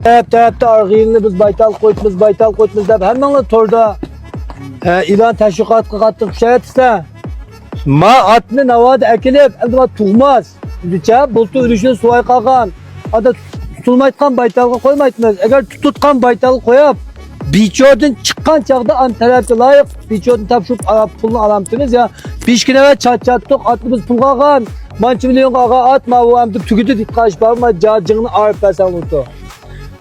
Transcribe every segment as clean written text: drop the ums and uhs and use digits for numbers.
Hep argıyını biz baytal koytmuz deb hemmenle torda ilan teşvikat kıqattık şayetse ma atını navad ekilip elbette tuğmaz. Diçe bultu ürüşünü suay kalkan ada tutulmaytkan baytalga koymaytmaz. Eğer tututkan baytal koyup biçodun çıkan çağda an tarafı layık biçodun tapşup pulunu alamtınız ya 5 kine ve çattık atımız pul kalkan mançı milyon kalkan atma bu amdı tüküdü dikkaş bakma cacığını ağırıp versen unuttu.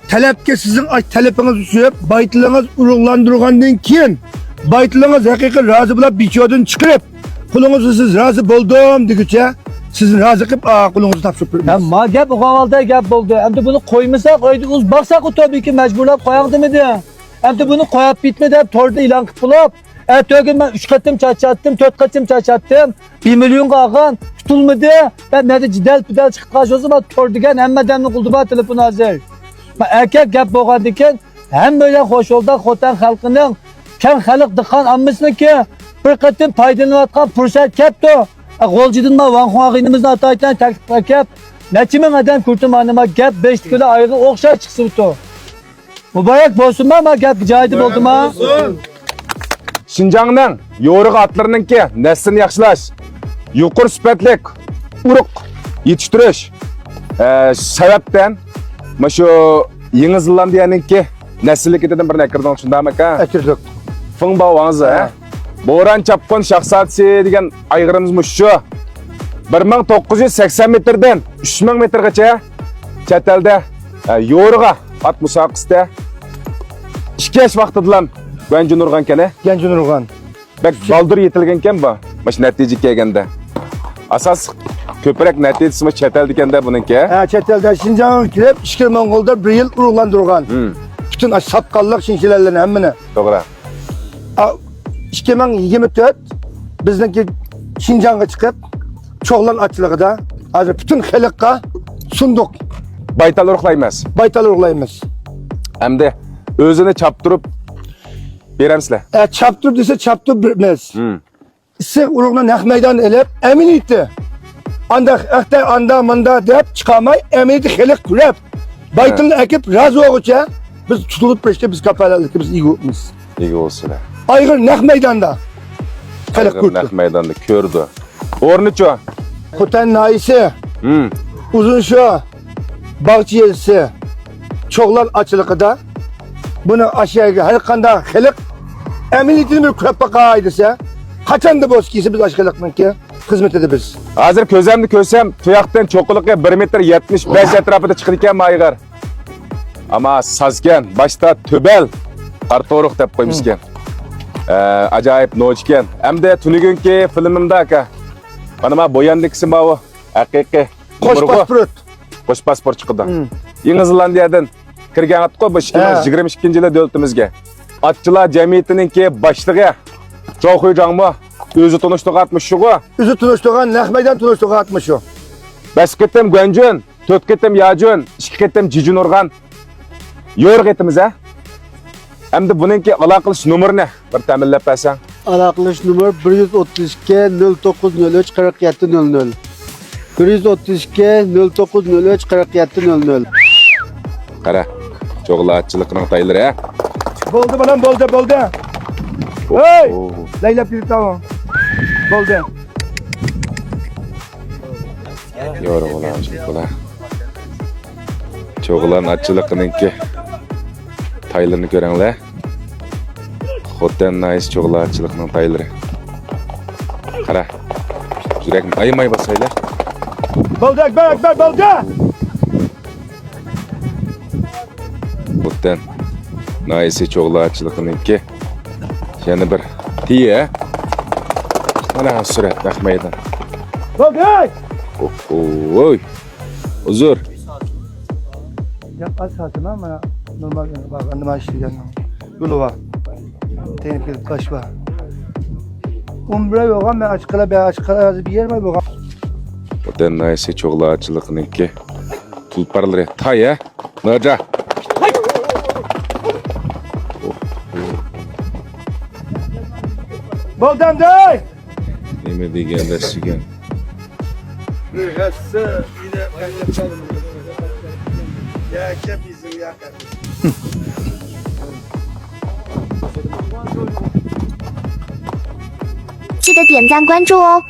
Talepke sizin talepiniz üstüne baytılığınız uruglandırgandan keyin baytılığınız hakiki razı bulup biçodun çıkırıp kulunuzu siz razı buldum degiçe sizin razı kılıp kulunuzu tapşırıp Ya ma gap o kavalda gap oldu. Hem de bunu koymasak koyduk baksak o tabii ki mecburlap koyak demedi. Hem de bunu koyup bitmedi hep torda ilan kıpılıp. Ertesi ben 3 katım çaçattım, 4 katım çaçattım. 1 milyon kalkan tutulmadı. Ben nerede cidel pidel çıkıp kaçıyorsa ben tordigen hem demli kuldu ben telefonu hazır. Erkek gap boğan diken hem böyle hoş oldu kotan halkının ken halk dıkan amısını ki bir katım paydalanatkan fırsat kepti. Golcudun ma van huağınımızda ataytan takip kep. Neçimin adam kurtum anıma gap 5 kilo ayrı okşa çıksın to. Mübarek bolsun ama gap cahidi buldum ha. Şinjanның yoğuruk atlarınınki neslini yaxşılaş, yuqur süpetlik, uruk yetiştiriş sebepten şu Yeni Zelandiyanınki nesillik eteden bir nekirden şundamak ha? Ekirdik. Fın bağınızı ha? Boran çapkın şahsatsi degen aygırımız şu. 1980 metrden 3000 metrgacha chet elde yo'riga at musabaqasida 2 yosh vaqtidan Genci Nurgan kene. Genci Nurgan. Bak baldır yetilgen ken bu. Maş netice kelgende. Asas köprek neticesi maş chet elde kende bununki. Chet elde Şinjan'a kirip İşkir Mongol'da bir yıl uruglandırgan. Bütün sapkallık şinşilerlerini hemmini. Doğru. 2024 bizdeki Şinjan'a çıkıp çoğlan açılığıda hazır bütün xelikka sunduk. Baytal uruklaymaz. Baytal uruglayımız. Hem de özünü çaptırıp beremsizler. Çaptırıp dese çaptırıp bilmez. Siz urugla nek meydan elip emin etti. Anda manda deyip çıkamay emin etti xelik kurep. Baytalını ekip razı oğuça biz tutulup peşte biz kapalarlık biz iyi olmuşuz. İyi olsun. Aygır nek meydanda. Xelik kurdu. Nek meydanda kördü. Ornu ço. Kotan naisi. Uzun şu. Bağcı yerisi. Çoğlar açılıkta. Bunu aşağıya her kanda xelik emniyetini bir kurep bakaydısa. Kaçan da bozkiyse biz aşkılıkla ki hizmet ederiz. Hazır közemdi kösem tuyaktan çokulukya 1,75 m etrafında çıkırken maygar. Ama sazken başta töbel kartoruk dep koymuşken. Acayip noçken. Hem de tünügünki filmimde aka. Bana boyandiksin bavu. Hakiki. Koş pasport. Koş pasport çıkıdı. Yeni Zelandiya'dan kirgen attık o 2022 yılı devletimizge. Atçılar cemiyetinin ki başlığı. Çok hücan mı? Özü tunuştuk atmış şu bu. Üzü tunuştuğun, nek meydan tunuştuğun atmış o. 5 ketim Göncün, 4 ketim Yacun, 2 ketim Cicun Organ. Yoruk etimiz ha. Hem de bununki alakılış numar ne? Bir temellep versen. Alakılış numar 132 0903 47 00. 132 0903 47 00. Kara. Çoğula atçılıkının tayları ha. Boldu bana boldu. Hey! Leyla Pirit tamam. Boldu. Yoruk ulan çoğula. Çoğulan atçılıkınınki taylarını görenler. Hotten nice çoğula atçılıkının tayları. Kara. Yürek ayımay basaylar. Boldu ekber boldu. Hotten nice çoğula atçılıkınınki. Yani bir tiye. Ana süret bakmaydan. Boldu. Oy. Huzur. Yap az satın ama normal bak annem açtırgan. Yolu var. Tehlikeli taş var. Umbre yok ama açıkla bir yer mi yok? Hotten nice çoğula atçılıkınınki. Tulparları taya. Naca. Boldam day. Neme degenler sigen. Hesse yine yapalım. Ya kep izin 记得点赞关注哦。